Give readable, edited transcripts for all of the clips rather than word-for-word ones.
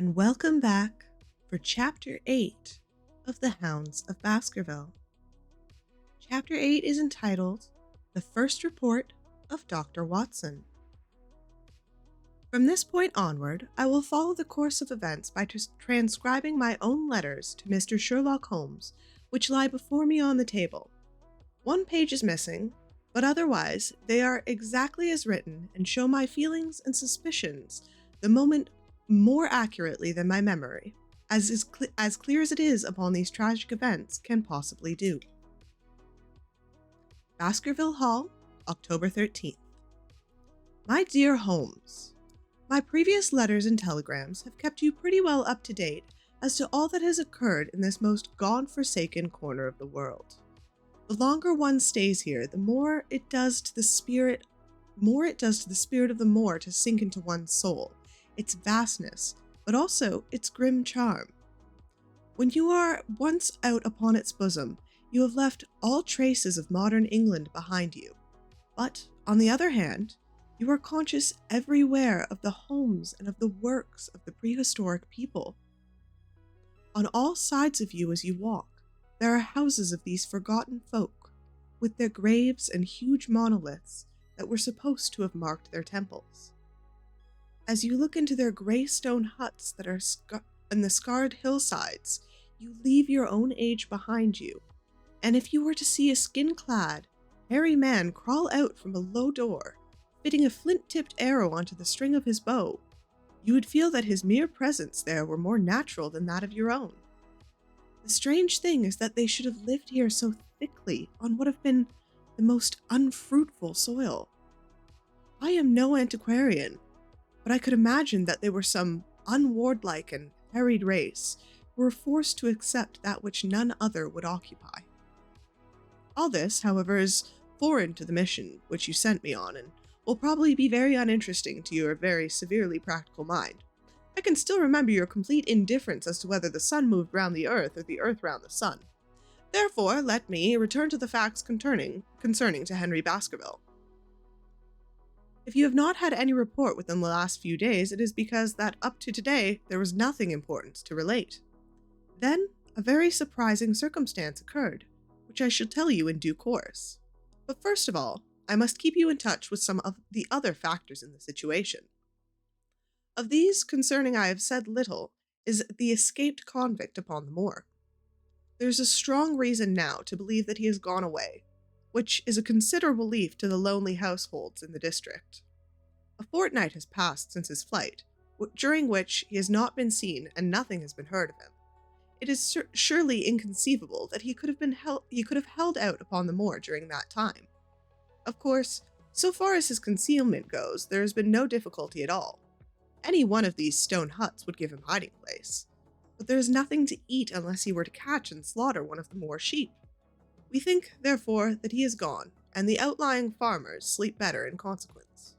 and welcome back for Chapter 8 of the Hounds of Baskerville. Chapter 8 is entitled The First Report of Dr. Watson. From this point onward, I will follow the course of events by transcribing my own letters to Mr. Sherlock Holmes, which lie before me on the table. One page is missing, but otherwise they are exactly as written and show my feelings and suspicions the moment more accurately than my memory, as clear as it is upon these tragic events can possibly do. Baskerville Hall, October 13th. My dear Holmes, my previous letters and telegrams have kept you pretty well up to date as to all that has occurred in this most God-forsaken corner of the world. The longer one stays here, the more it does to the spirit of the moor to sink into one's soul, its vastness, but also its grim charm. When you are once out upon its bosom, you have left all traces of modern England behind you. But, on the other hand, you are conscious everywhere of the homes and of the works of the prehistoric people. On all sides of you as you walk, there are houses of these forgotten folk, with their graves and huge monoliths that were supposed to have marked their temples. As you look into their grey stone huts that are in the scarred hillsides, you leave your own age behind you, and if you were to see a skin-clad, hairy man crawl out from a low door, fitting a flint-tipped arrow onto the string of his bow, you would feel that his mere presence there were more natural than that of your own. The strange thing is that they should have lived here so thickly on what have been the most unfruitful soil. I am no antiquarian, but I could imagine that they were some unwarlike and harried race who were forced to accept that which none other would occupy. All this, however, is foreign to the mission which you sent me on, and will probably be very uninteresting to your very severely practical mind. I can still remember your complete indifference as to whether the sun moved round the earth or the earth round the sun. Therefore, let me return to the facts concerning to Henry Baskerville. If you have not had any report within the last few days, it is because that up to today there was nothing important to relate. Then, a very surprising circumstance occurred, which I shall tell you in due course. But first of all, I must keep you in touch with some of the other factors in the situation. Of these concerning I have said little is the escaped convict upon the moor. There is a strong reason now to believe that he has gone away, which is a considerable relief to the lonely households in the district. A fortnight has passed since his flight, during which he has not been seen and nothing has been heard of him. It is surely inconceivable that he could have held out upon the moor during that time. Of course, so far as his concealment goes, there has been no difficulty at all. Any one of these stone huts would give him hiding place, but there is nothing to eat unless he were to catch and slaughter one of the moor sheep. We think, therefore, that he is gone, and the outlying farmers sleep better in consequence.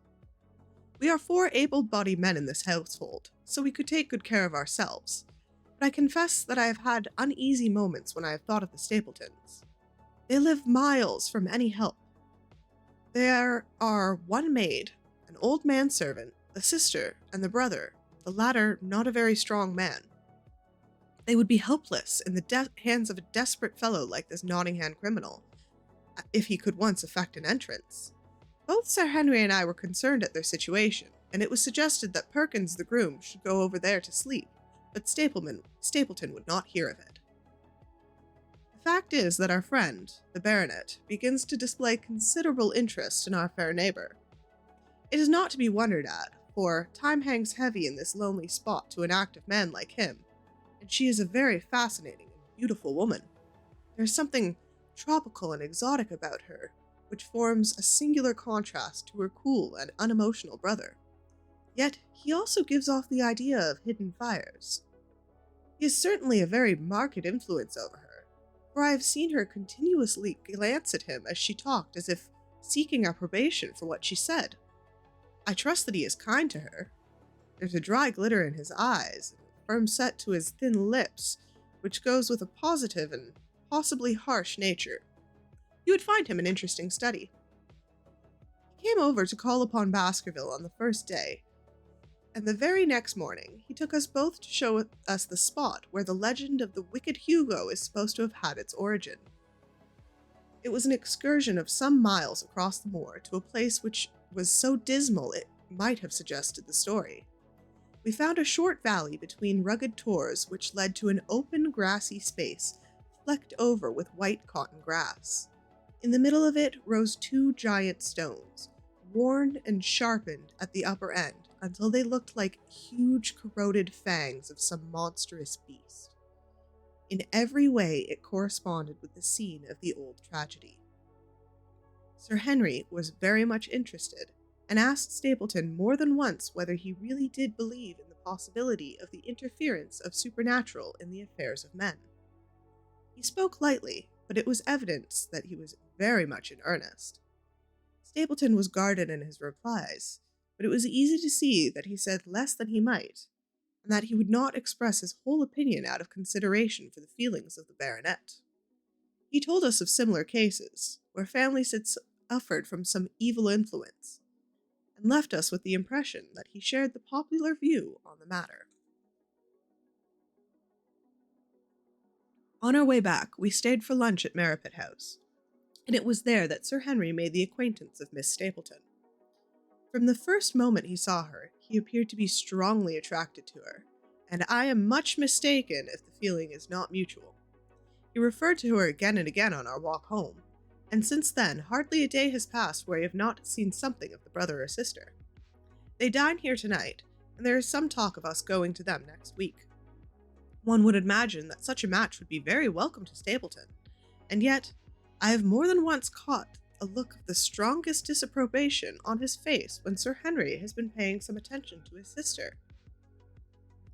We are 4 able-bodied men in this household, so we could take good care of ourselves, but I confess that I have had uneasy moments when I have thought of the Stapletons. They live miles from any help. There are one maid, an old manservant, a sister, and the brother, the latter not a very strong man. They would be helpless in the hands of a desperate fellow like this Nottingham criminal, if he could once effect an entrance. Both Sir Henry and I were concerned at their situation, and it was suggested that Perkins the groom should go over there to sleep, but Stapleton would not hear of it. The fact is that our friend, the baronet, begins to display considerable interest in our fair neighbour. It is not to be wondered at, for time hangs heavy in this lonely spot to an active man like him, and she is a very fascinating and beautiful woman. There is something tropical and exotic about her, which forms a singular contrast to her cool and unemotional brother. Yet he also gives off the idea of hidden fires. He is certainly a very marked influence over her, for I have seen her continuously glance at him as she talked as if seeking approbation for what she said. I trust that he is kind to her. There's a dry glitter in his eyes, and a firm set to his thin lips, which goes with a positive and possibly harsh nature. You would find him an interesting study. He came over to call upon Baskerville on the first day, And the very next morning, he took us both to show us the spot where the legend of the wicked Hugo is supposed to have had its origin. It was an excursion of some miles across the moor to a place which was so dismal it might have suggested the story. We found a short valley between rugged tors which led to an open grassy space flecked over with white cotton grass. In the middle of it rose two giant stones, worn and sharpened at the upper end until they looked like huge corroded fangs of some monstrous beast. In every way it corresponded with the scene of the old tragedy. Sir Henry was very much interested, and asked Stapleton more than once whether he really did believe in the possibility of the interference of supernatural in the affairs of men. He spoke lightly, but it was evident that he was very much in earnest. Stapleton was guarded in his replies, but it was easy to see that he said less than he might, and that he would not express his whole opinion out of consideration for the feelings of the baronet. He told us of similar cases, where families had suffered from some evil influence, and left us with the impression that he shared the popular view on the matter. On our way back, we stayed for lunch at Merripit House, and it was there that Sir Henry made the acquaintance of Miss Stapleton. From the first moment he saw her, he appeared to be strongly attracted to her, and I am much mistaken if the feeling is not mutual. He referred to her again and again on our walk home, and since then hardly a day has passed where I have not seen something of the brother or sister. They dine here tonight, and there is some talk of us going to them next week. One would imagine that such a match would be very welcome to Stapleton, and yet I have more than once caught a look of the strongest disapprobation on his face when Sir Henry has been paying some attention to his sister.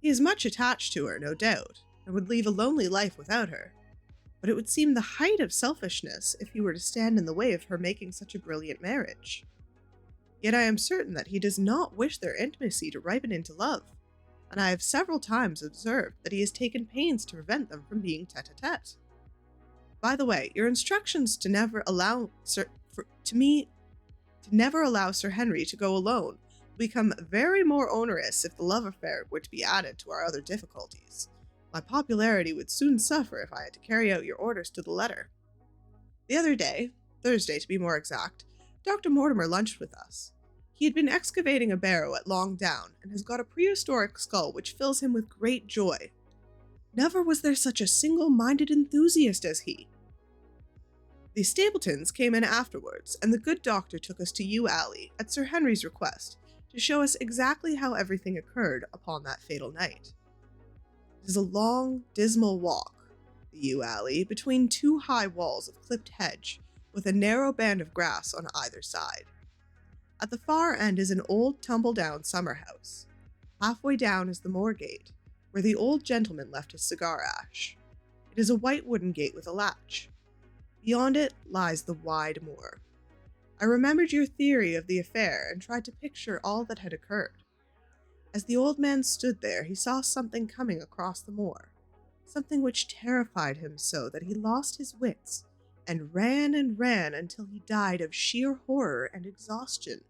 He is much attached to her, no doubt, and would leave a lonely life without her, but it would seem the height of selfishness if he were to stand in the way of her making such a brilliant marriage. Yet I am certain that he does not wish their intimacy to ripen into love, and I have several times observed that he has taken pains to prevent them from being tete-a-tete. By the way, your instructions to never allow Sir Henry to go alone will become very more onerous if the love affair were to be added to our other difficulties. My popularity would soon suffer if I had to carry out your orders to the letter. The other day, Thursday to be more exact, Dr. Mortimer lunched with us. He had been excavating a barrow at Long Down, and has got a prehistoric skull which fills him with great joy. Never was there such a single-minded enthusiast as he. The Stapletons came in afterwards, and the good doctor took us to Yew Alley, at Sir Henry's request, to show us exactly how everything occurred upon that fatal night. It is a long, dismal walk, the Yew Alley, between two high walls of clipped hedge, with a narrow band of grass on either side. At the far end is an old tumble-down summer-house. Halfway down is the moor gate, where the old gentleman left his cigar ash. It is a white wooden gate with a latch. Beyond it lies the wide moor. I remembered your theory of the affair and tried to picture all that had occurred. As the old man stood there, he saw something coming across the moor, something which terrified him so that he lost his wits, and ran until he died of sheer horror and exhaustion.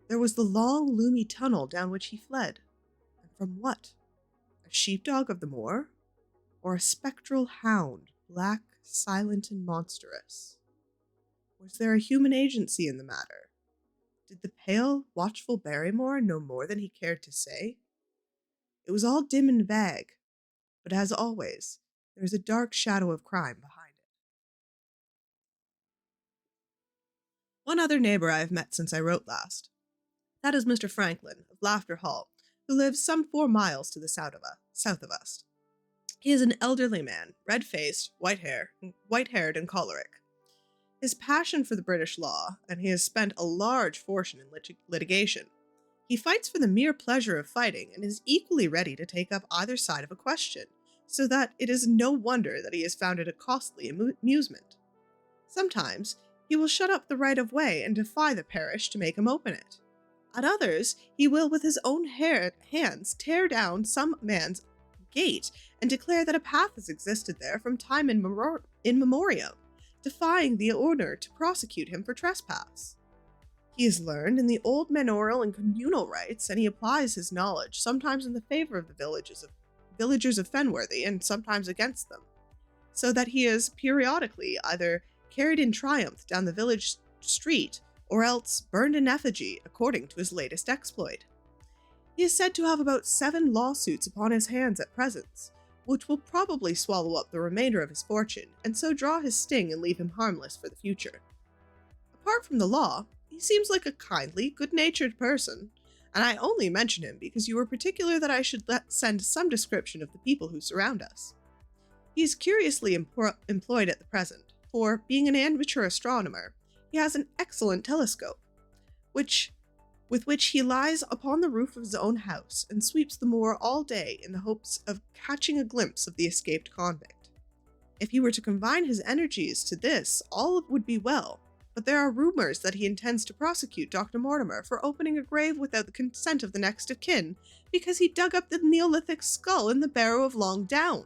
There was the long, loomy tunnel down which he fled. And from what? A sheepdog of the moor? Or a spectral hound, black, silent, and monstrous? Was there a human agency in the matter? Did the pale, watchful Barrymore know more than he cared to say? It was all dim and vague, but as always, there is a dark shadow of crime behind it. One other neighbour I have met since I wrote last. That is Mr. Franklin, of Laughter Hall, who lives some 4 miles to the south of us. He is an elderly man, red-faced, white-haired and choleric. His passion for the British law, and he has spent a large fortune in litigation. He fights for the mere pleasure of fighting, and is equally ready to take up either side of a question, so that it is no wonder that he has found it a costly amusement. Sometimes he will shut up the right-of-way and defy the parish to make him open it. At others, he will with his own hands tear down some man's gate and declare that a path has existed there from time immemorial, defying the owner to prosecute him for trespass. He is learned in the old manorial and communal rites, and he applies his knowledge, sometimes in the favor of the villagers of Fenworthy and sometimes against them, so that he is periodically either carried in triumph down the village street or else burned in effigy according to his latest exploit. He is said to have about 7 lawsuits upon his hands at present, which will probably swallow up the remainder of his fortune and so draw his sting and leave him harmless for the future. Apart from the law, he seems like a kindly, good-natured person, and I only mention him because you were particular that I should send some description of the people who surround us. He is curiously employed at the present, for, being an amateur astronomer, he has an excellent telescope, with which he lies upon the roof of his own house and sweeps the moor all day in the hopes of catching a glimpse of the escaped convict. If he were to confine his energies to this, all would be well, but there are rumors that he intends to prosecute Dr. Mortimer for opening a grave without the consent of the next of kin, because he dug up the Neolithic skull in the Barrow of Long Down.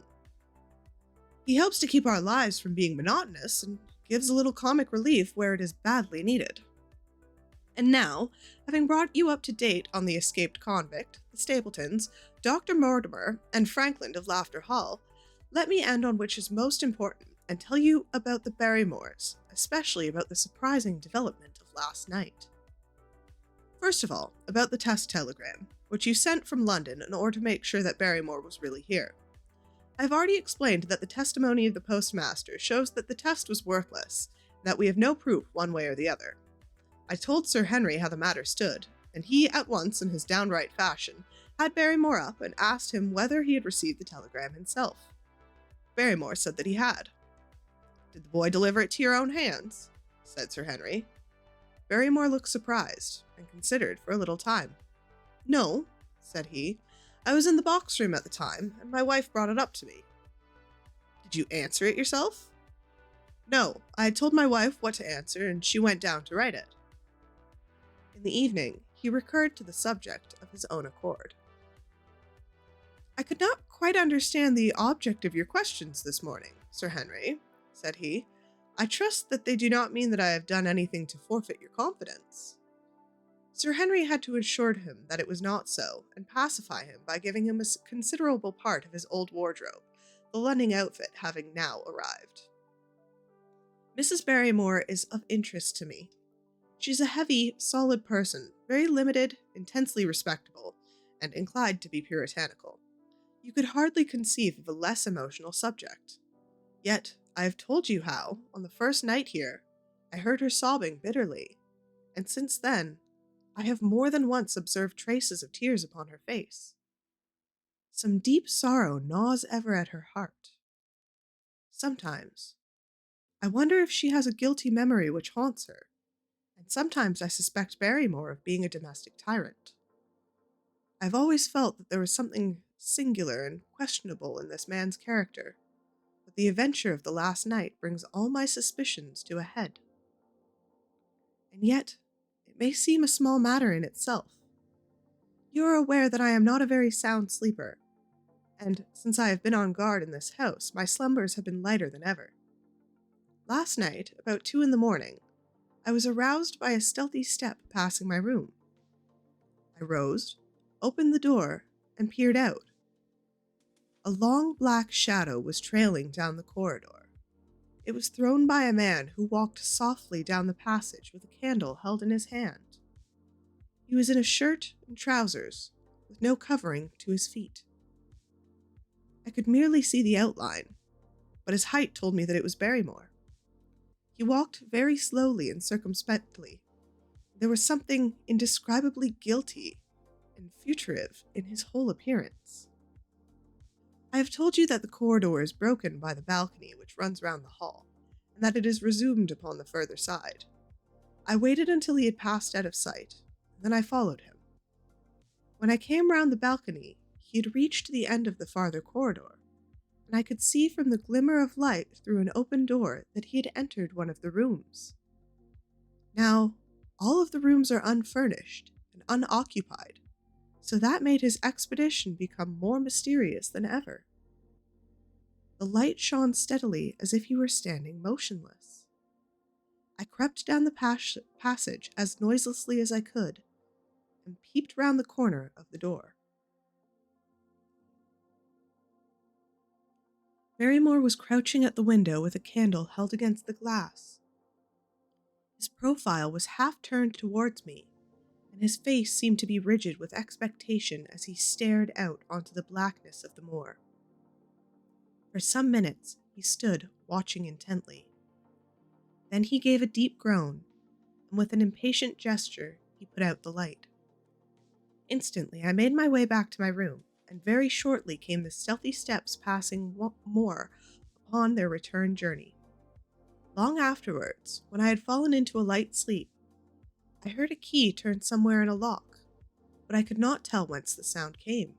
He helps to keep our lives from being monotonous and gives a little comic relief where it is badly needed. And now, having brought you up to date on the escaped convict, the Stapletons, Dr. Mortimer, and Frankland of Laughter Hall, let me end on which is most important and tell you about the Barrymores, especially about the surprising development of last night. First of all, about the test telegram, which you sent from London in order to make sure that Barrymore was really here. I've already explained that the testimony of the postmaster shows that the test was worthless, and that we have no proof one way or the other. I told Sir Henry how the matter stood, and he at once, in his downright fashion, had Barrymore up and asked him whether he had received the telegram himself. Barrymore said that he had. "Did the boy deliver it to your own hands?" said Sir Henry. Barrymore looked surprised, and considered for a little time. "No," said he. "I was in the box room at the time, and my wife brought it up to me." "Did you answer it yourself?" "No, I had told my wife what to answer, and she went down to write it." In the evening, he recurred to the subject of his own accord. "I could not quite understand the object of your questions this morning, Sir Henry," said he. "I trust that they do not mean that I have done anything to forfeit your confidence." Sir Henry had to assure him that it was not so, and pacify him by giving him a considerable part of his old wardrobe, the London outfit having now arrived. "Mrs. Barrymore is of interest to me. She's a heavy, solid person, very limited, intensely respectable, and inclined to be puritanical. You could hardly conceive of a less emotional subject. Yet, I have told you how, on the first night here, I heard her sobbing bitterly, and since then, I have more than once observed traces of tears upon her face. Some deep sorrow gnaws ever at her heart. Sometimes, I wonder if she has a guilty memory which haunts her, and sometimes I suspect Barrymore of being a domestic tyrant. I've always felt that there was something singular and questionable in this man's character, but the adventure of the last night brings all my suspicions to a head. And yet, it may seem a small matter in itself. You are aware that I am not a very sound sleeper, and since I have been on guard in this house, my slumbers have been lighter than ever. Last night, about 2 a.m, I was aroused by a stealthy step passing my room. I rose, opened the door, and peered out. A long black shadow was trailing down the corridor. It was thrown by a man who walked softly down the passage with a candle held in his hand. He was in a shirt and trousers, with no covering to his feet. I could merely see the outline, but his height told me that it was Barrymore. He walked very slowly and circumspectly. There was something indescribably guilty and fugitive in his whole appearance. I have told you that the corridor is broken by the balcony which runs round the hall, and that it is resumed upon the further side. I waited until he had passed out of sight, and then I followed him. When I came round the balcony, he had reached the end of the farther corridor, and I could see from the glimmer of light through an open door that he had entered one of the rooms. Now, all of the rooms are unfurnished and unoccupied, so that made his expedition become more mysterious than ever. The light shone steadily as if he were standing motionless. I crept down the passage as noiselessly as I could and peeped round the corner of the door. Barrymore was crouching at the window with a candle held against the glass. His profile was half turned towards me, and his face seemed to be rigid with expectation as he stared out onto the blackness of the moor. For some minutes he stood watching intently. Then he gave a deep groan, and with an impatient gesture he put out the light. Instantly I made my way back to my room, and very shortly came the stealthy steps passing more upon their return journey. Long afterwards, when I had fallen into a light sleep, I heard a key turn somewhere in a lock, but I could not tell whence the sound came.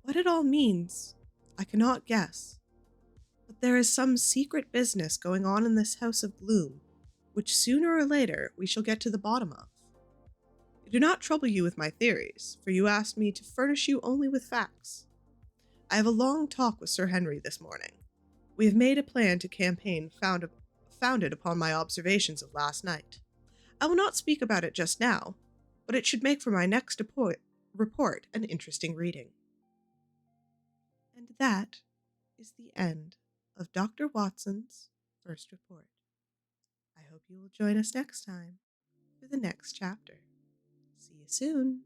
What it all means, I cannot guess, but there is some secret business going on in this house of gloom, which sooner or later we shall get to the bottom of. I do not trouble you with my theories, for you asked me to furnish you only with facts. I have a long talk with Sir Henry this morning. We have made a plan to campaign founded upon my observations of last night. I will not speak about it just now, but it should make for my next report an interesting reading. And that is the end of Dr. Watson's first report. I hope you will join us next time for the next chapter. See you soon.